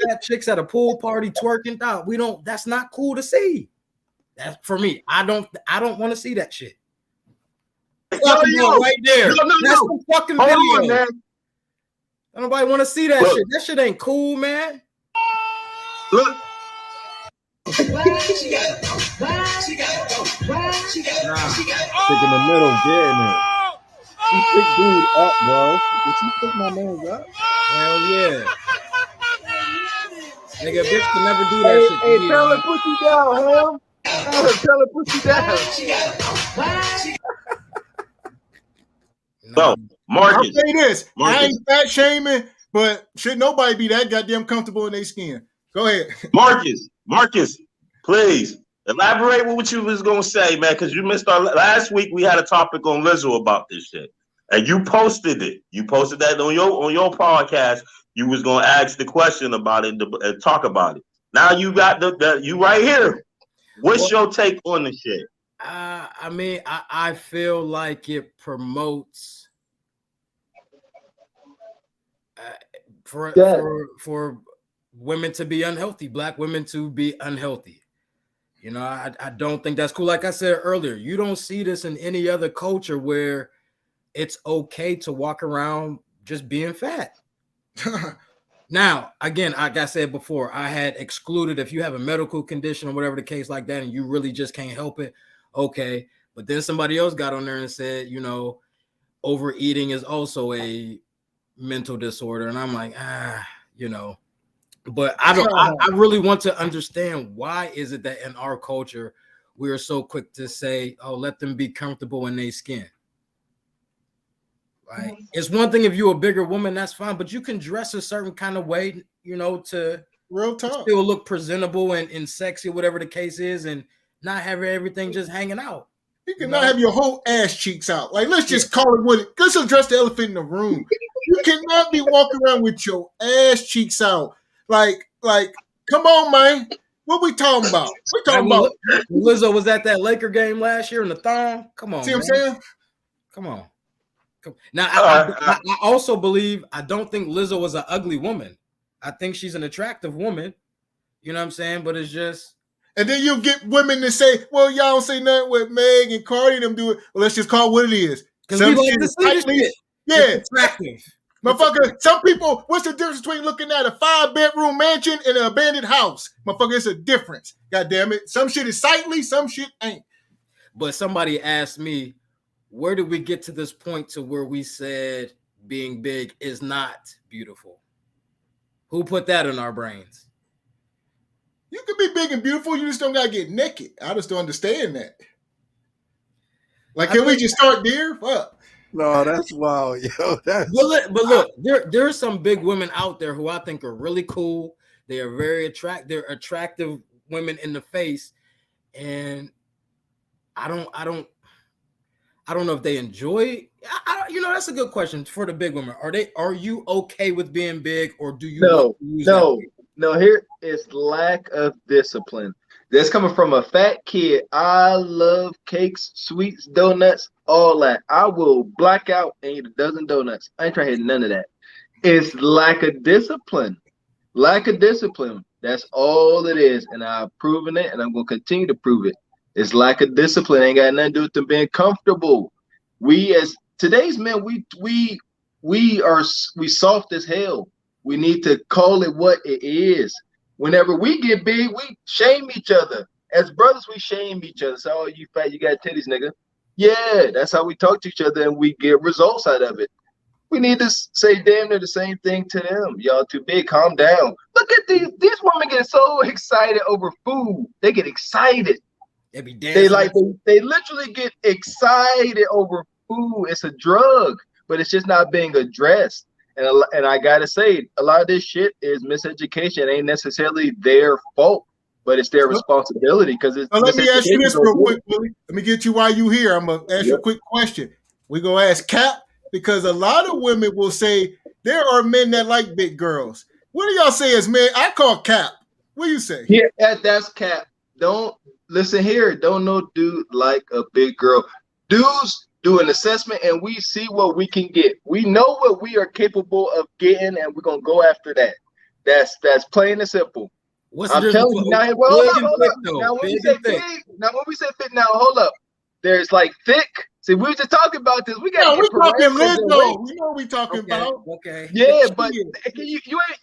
fat chicks at a pool party twerking. That's not cool to see. That's for me. I don't want to see that shit. Right there. That's some fucking video. On, man. Nobody want to see that shit. That shit ain't cool, man. Look. Stick in the middle, getting it. She picked dude up, bro. Did she pick my man up? Hell yeah. Nigga, bitch can never do that shit. Hey, tell her put you down, Ham. Tell her put you down. So, Marcus. I'll say this. I ain't fat shaming, but should nobody be that goddamn comfortable in their skin? Go ahead. Marcus, please elaborate what you was gonna say, man, because you missed our last week. We had a topic on Lizzo about this shit. And you posted it. You posted that on your podcast. You was gonna ask the question about it and talk about it. Now you got the you right here. What's your take on the shit? I mean, I feel like it promotes for women to be unhealthy, black women to be unhealthy. You know, I don't think that's cool. Like I said earlier, you don't see this in any other culture where it's okay to walk around just being fat. Now, again, like I said before, I had excluded if you have a medical condition or whatever the case like that, and you really just can't help it. Okay. But then somebody else got on there and said, you know, overeating is also a mental disorder. And I'm like, you know, but I really want to understand why is it that in our culture, we are so quick to say, oh, let them be comfortable in their skin. Right. It's one thing if you're a bigger woman, that's fine, but you can dress a certain kind of way, you know, to real talk, still look presentable and sexy, whatever the case is, and not have everything just hanging out. You cannot have your whole ass cheeks out. Like, let's just call it what it. Let's address the elephant in the room. You cannot be walking around with your ass cheeks out. Like, come on, man. What we talking about? We talking about Lizzo was at that Laker game last year in the thong. Come on, see what I'm saying? Come on. Now, I also believe I don't think Lizzo was an ugly woman. I think she's an attractive woman. You know what I'm saying? But it's just. And then you get women to say, well, y'all don't say nothing with Meg and Cardi them do it. Well, let's just call it what it is. Because we like to see this shit. Yeah. It's attractive. Motherfucker, some people, what's the difference between looking at a 5-bedroom mansion and an abandoned house? Motherfucker, it's a difference. God damn it. Some shit is sightly, some shit ain't. But somebody asked me, where did we get to this point to where we said being big is not beautiful? Who put that in our brains? You can be big and beautiful. You just don't got to get naked. I just don't understand that. Like, can we just start there? Fuck. No, that's wild, yo. But look, there are some big women out there who I think are really cool. They are very attractive. They're attractive women in the face. And I don't know if they enjoy. You know, that's a good question for the big women. Are you okay with being big, or do you? No. Here is lack of discipline. That's coming from a fat kid. I love cakes, sweets, donuts, all that. I will black out and eat a dozen donuts. I ain't trying to hit none of that. It's lack of discipline. Lack of discipline. That's all it is, and I've proven it, and I'm gonna continue to prove it. It's lack of discipline. Ain't got nothing to do with them being comfortable. We as today's men, we soft as hell. We need to call it what it is. Whenever we get big, we shame each other. As brothers, we shame each other. So, oh, you fat, you got titties, nigga. Yeah, that's how we talk to each other, and we get results out of it. We need to say damn near the same thing to them. Y'all too big, calm down. Look at these women get so excited over food. They get excited. They literally get excited over food. It's a drug, but it's just not being addressed. And I gotta say, a lot of this shit is miseducation. It ain't necessarily their fault, but it's their responsibility because it's. Let me ask you this real quick, Willie. Let me get you while you here. I'm gonna ask you a quick question. We gonna ask Cap because a lot of women will say there are men that like big girls. What do y'all say as men? I call Cap. What do you say? Yeah, that's Cap. Don't listen here. Don't no dude like a big girl. Dudes do an assessment and we see what we can get. We know what we are capable of getting, and we're gonna go after that. That's plain and simple. What's I'm the telling difference you now. between Well, hold big up, and hold thick, up. though? Now when we Big say and thick. big, now hold up. There's like thick. See, we were just talking about this. We got No, to we get talking parameters and Lizzo. weights. We know what we talking Okay, about. okay. Yeah, but you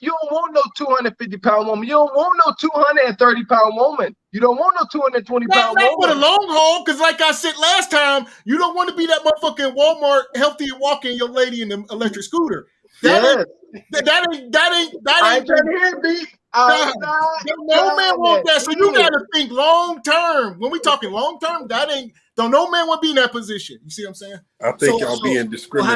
don't want no 250-pound woman. You don't want no 230-pound woman. You don't want no 220-pound Not for the woman. long haul, because like I said last time, you don't want to be that motherfucking Walmart healthy and walking your lady in the electric scooter. That ain't I ain't trying to hear it, B. I'm not no man want that. So you gotta think long term. When we talking long term, no man want to be in that position. You see what I'm saying? I think y'all being discriminative. Well,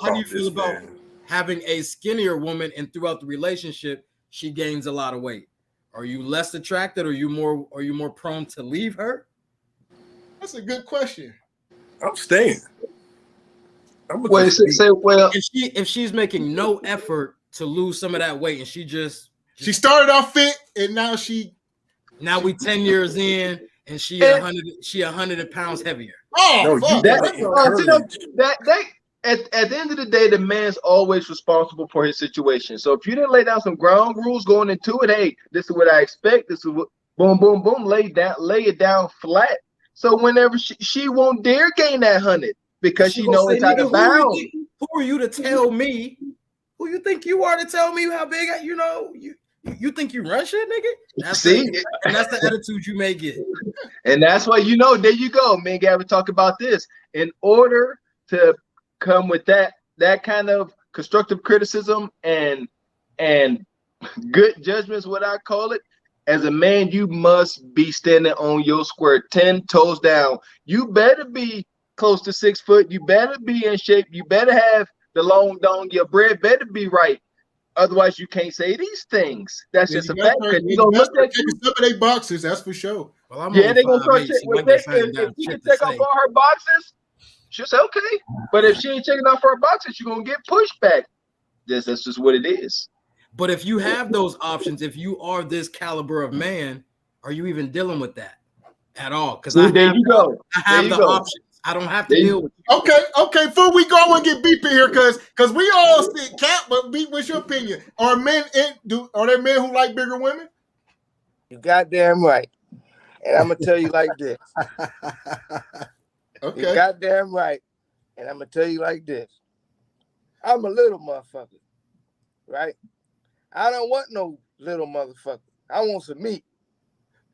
how do you feel about man? having a skinnier woman and throughout the relationship she gains a lot of weight? Are you less attracted, or are you more prone to leave her? That's a good question. I'm staying. If she's making no effort to lose some of that weight, and she started off fit, and now we 10 years in, and she 100 pounds heavier. Oh, no, fuck. At the end of the day, the man's always responsible for his situation. So if you didn't lay down some ground rules going into it, hey, this is what I expect. This is what boom, boom, boom, lay it down flat. So whenever she won't dare gain that 100 because she knows it's out of bounds. Who are you to tell me? Who you think you are to tell me how big you think you run shit, nigga? That's the attitude you may get. And that's why there you go. Me and Gavin talk about this. In order to come with that kind of constructive criticism and good judgment is what I call it. As a man, you must be standing on your square 10 toes down. You better be close to 6 foot. You better be in shape. You better have the long dong. Your bread better be right. Otherwise, you can't say these things. That's just a fact. Because you're gonna look at you. Some of their boxes, that's for sure. Well, they're gonna start checking. If she can check off all her boxes, she'll say okay. But if she ain't checking off her boxes, you're gonna get pushback. That's just what it is. But if you have those options, if you are this caliber of man, are you even dealing with that at all? Because I have the options. I don't have to deal with it. Okay. Before we go, I want to get beep in here because we all see Cap, but beep, what's your opinion? Are there men who like bigger women? You goddamn right. And I'm gonna tell you like this. Okay. You goddamn right. And I'm gonna tell you like this. I'm a little motherfucker, right? I don't want no little motherfucker. I want some meat.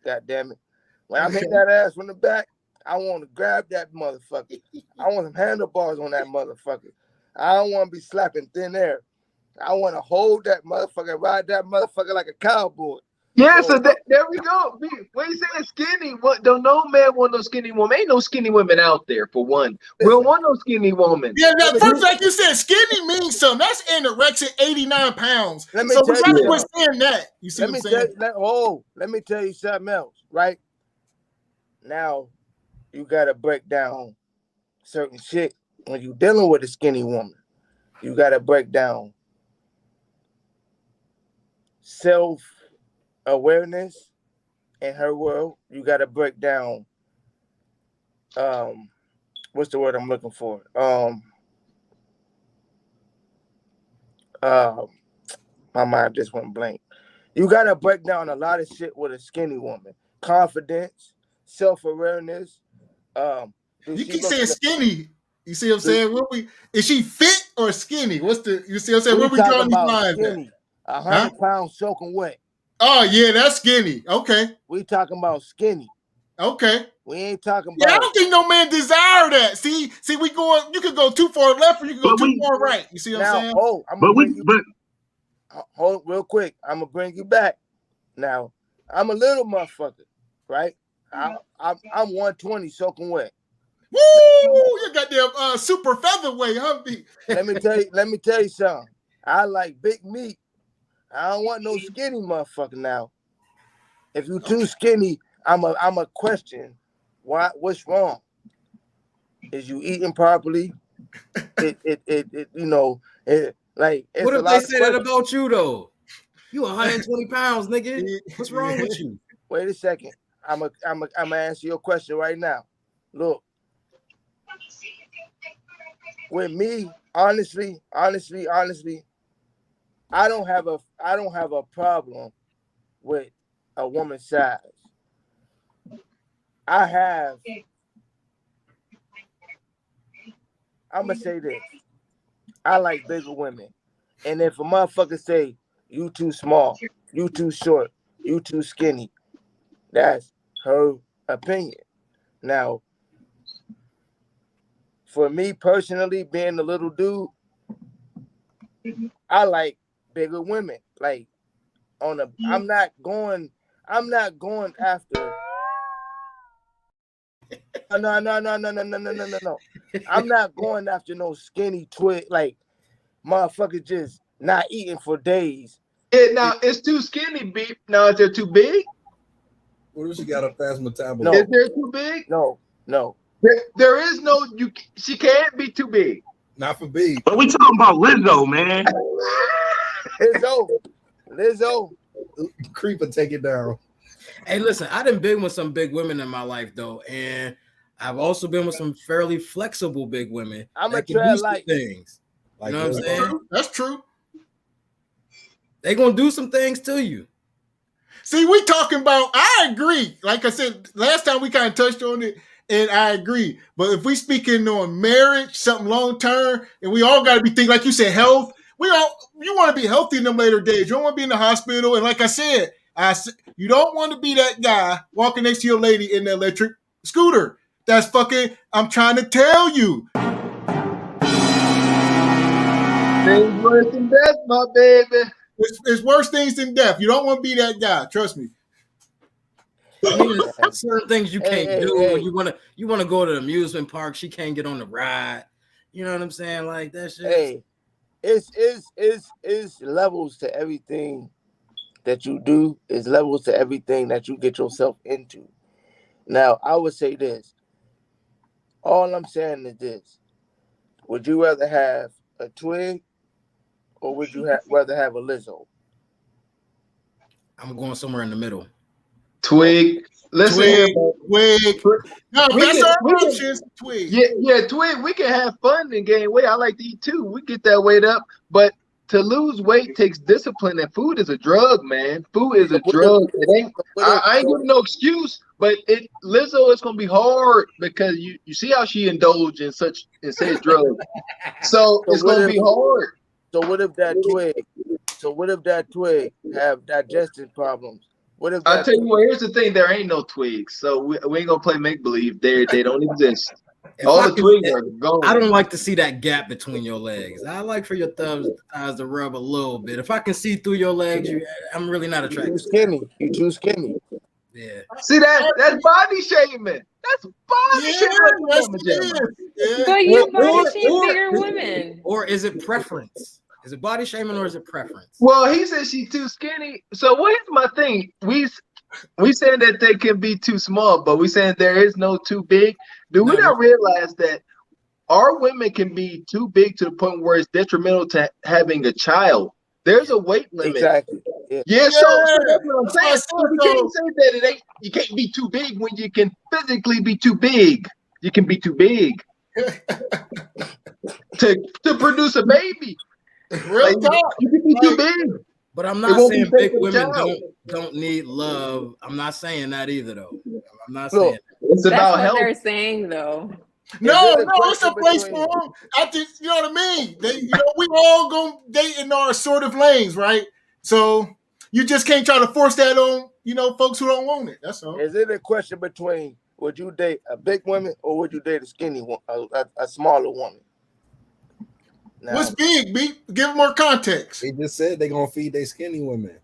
God damn it. When I hit that ass from the back, I want to grab that motherfucker. I want some handlebars on that motherfucker. I don't want to be slapping thin air. I want to hold that motherfucker, ride that motherfucker like a cowboy. Yeah, so there we go. When you say skinny, don't no man want no skinny woman. Ain't no skinny women out there, for one. We don't want no skinny woman. Yeah, first, like you said, skinny means something. That's anorexic, 89 pounds. So we gotta understand that. You see what I'm saying? Let me tell you something else, right? Now, you gotta break down certain shit when you're dealing with a skinny woman. You gotta break down self-awareness in her world. You gotta break down what's the word I'm looking for? My mind just went blank. You gotta break down a lot of shit with a skinny woman. Confidence, self-awareness. You keep saying skinny. You see what I'm saying? Is she fit or skinny? You see what I'm saying? Where we drawing these lines skinny, at? 100 pounds soaking wet. Oh yeah, that's skinny. Okay. We talking about skinny. Okay. We ain't talking about. Yeah, I don't think no man desire that. See, we going. You can go too far left, or you can go too far right. You see what I'm saying? Hold real quick. I'm gonna bring you back. Now, I'm a little motherfucker, right? I'm 120 soaking wet. Woo! You got them super featherweight, huh? Let me tell you something. I like big meat. I don't want no skinny motherfucker now. If you too skinny, I'm a question. What's wrong? Is you eating properly? What if they say that about you though? You 120 pounds, nigga. What's wrong with you? Wait a second. I'm gonna answer your question right now. Look, with me, honestly, I don't have a problem with a woman's size. I'm gonna say this. I like bigger women. And if a motherfucker say you too small, you too short, you too skinny, that's her opinion. Now, for me personally, being a little dude, I like bigger women. Like I'm not going after no. I'm not going after no skinny twig like motherfucker just not eating for days. Yeah, now it's too skinny, beef. Now is there too big? What if she got a fast metabolism? No. Is there too big? No. There is no. She can't be too big. Not for big. But we talking about Lizzo, man. Lizzo. Creeper, take it down. Hey, listen, I done been with some big women in my life though, and I've also been with some fairly flexible big women. I'm that gonna can try do some like things. You know what I'm saying? That's true. They gonna do some things to you. See, we talking about, I agree. Like I said, last time we kind of touched on it, and I agree. But if we speaking on marriage, something long term, and we all got to be thinking, like you said, health. You want to be healthy in them later days. You don't want to be in the hospital. And like I said, you don't want to be that guy walking next to your lady in the electric scooter. That's fucking, I'm trying to tell you. Things worse than death, my baby. It's worse things than death. You don't want to be that guy. Trust me. I mean, there's certain things you can't do hey. when you want to go to the amusement park. She can't get on the ride. You know what I'm saying? Like that shit. Hey, it's levels to everything that you do. It's levels to everything that you get yourself into. Now, I would say this. All I'm saying is this. Would you rather have a twig or would you rather have a Lizzo? I'm going somewhere in the middle. Twig. Listen here, Twig. No, that's our options. Twig. Yeah, twig. We can have fun and gain weight. I like to eat too. We get that weight up, but to lose weight takes discipline, and food is a drug, man. Food is a drug. It ain't. I ain't giving no excuse, but Lizzo is gonna be hard because you see how she indulged in said drugs. So it's gonna be hard. So what if that twig have digestive problems? What if I tell you what, here's the thing: there ain't no twigs, so we ain't gonna play make believe. They don't exist. All the twigs are gone. I don't like to see that gap between your legs. I like for your thighs to rub a little bit. If I can see through your legs, I'm really not attracted. You're too skinny. Yeah. See that's body shaming. That's body shaming. Yeah. But you body shame bigger women. Or is it preference? Is it body shaming or is it preference? Well, he said she's too skinny. So what is my thing? We saying that they can be too small, but we saying there is no too big. Do we not realize that our women can be too big to the point where it's detrimental to having a child? There's a weight limit. Exactly. Yeah, so that's what I'm saying. So you can't say that you can't be too big when you can physically be too big. You can be too big to produce a baby. Real talk. You can be too big. But I'm not saying big women don't need love. I'm not saying that either, though. I'm not saying that. It's about health. They're saying though. No, it's a place for them. I just, you know what I mean. We all gonna date in our assortive lanes, right? So you just can't try to force that on, folks who don't want it. That's all. Is it a question between would you date a big woman or would you date a skinny one, a smaller woman? Now, what's big? Give more context. They just said they're gonna feed their skinny women.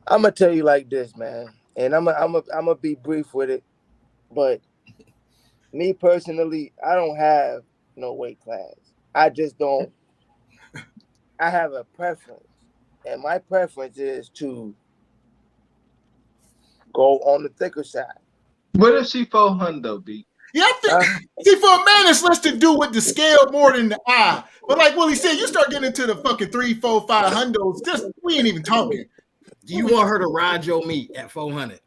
I'm gonna tell you like this, man, and I'm gonna be brief with it, but me personally, I don't have no weight class. I just don't. I have a preference, and my preference is to go on the thicker side. What if she 400, B? Yeah, see, for a man, it's less to do with the scale more than the eye. But like Willie said, you start getting into the fucking 3, 4, 5 hundos. We ain't even talking. Do you want her to ride your meat at 400?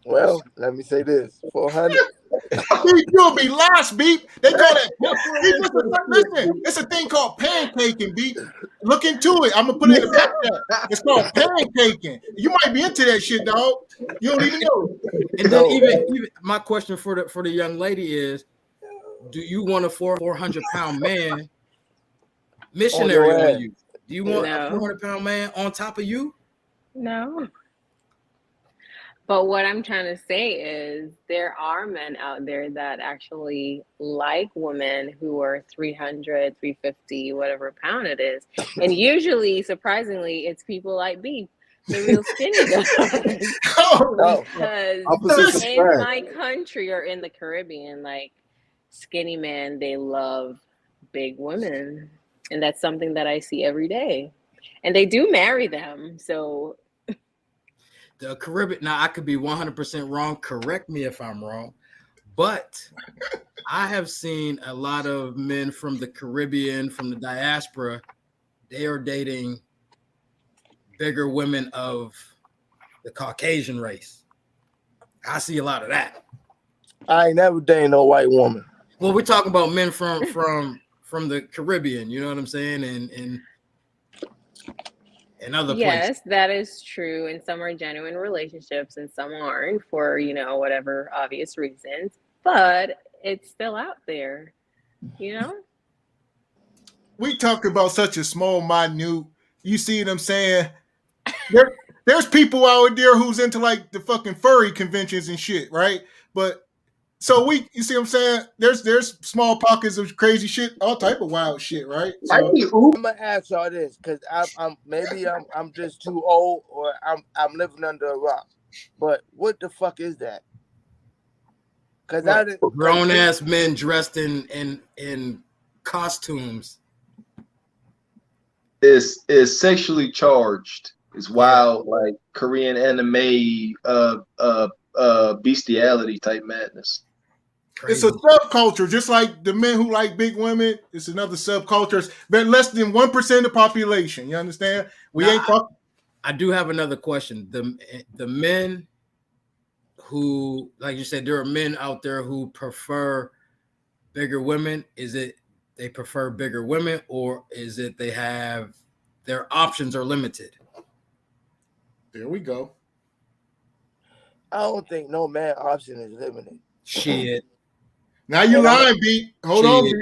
Well, let me say this: 400. Beep, you'll be lost, Beep. They call that. Listen, it's a thing called pancaking, Beep. Look into it. I'm gonna put it in the back chat. It's called pancaking. You might be into that shit, dog. You don't even know. And then even my question for the young lady is, do you want a 400-pound man missionary on you? Do you want a 400-pound man on top of you? No. But what I'm trying to say is there are men out there that actually like women who are 300, 350, whatever pound it is. And usually, surprisingly, it's people like Beef, the real skinny guys. Because in my country or in the Caribbean, like skinny men, they love big women. And that's something that I see every day. And they do marry them. So the Caribbean, now I could be 100% wrong. Correct me if I'm wrong. But I have seen a lot of men from the Caribbean, from the diaspora, they are dating bigger women of the Caucasian race. I see a lot of that. I ain't never dated no white woman. Well, we're talking about men from the Caribbean, you know what I'm saying? And other places. Yes, that is true. And some are genuine relationships and some aren't for, whatever obvious reasons. But it's still out there, We talk about such a small, minute. You see what I'm saying? There's people out there who's into like the fucking furry conventions and shit, right? But so you see what I'm saying? There's small pockets of crazy shit, all type of wild shit, right? So, I'm gonna ask y'all this because I'm just too old or I'm living under a rock. But what the fuck is that? Because I didn't grown ass men dressed in costumes. Is sexually charged. It's wild, like Korean anime, bestiality type madness. Crazy. It's a subculture, just like the men who like big women. It's another subculture. It's been less than 1% of the population. You understand? I do have another question. The men who, like you said, there are men out there who prefer bigger women. Is it they prefer bigger women, or is it they have their options are limited? There we go. I don't think no man option is limited. Shit. Now you lying, B. Hold on.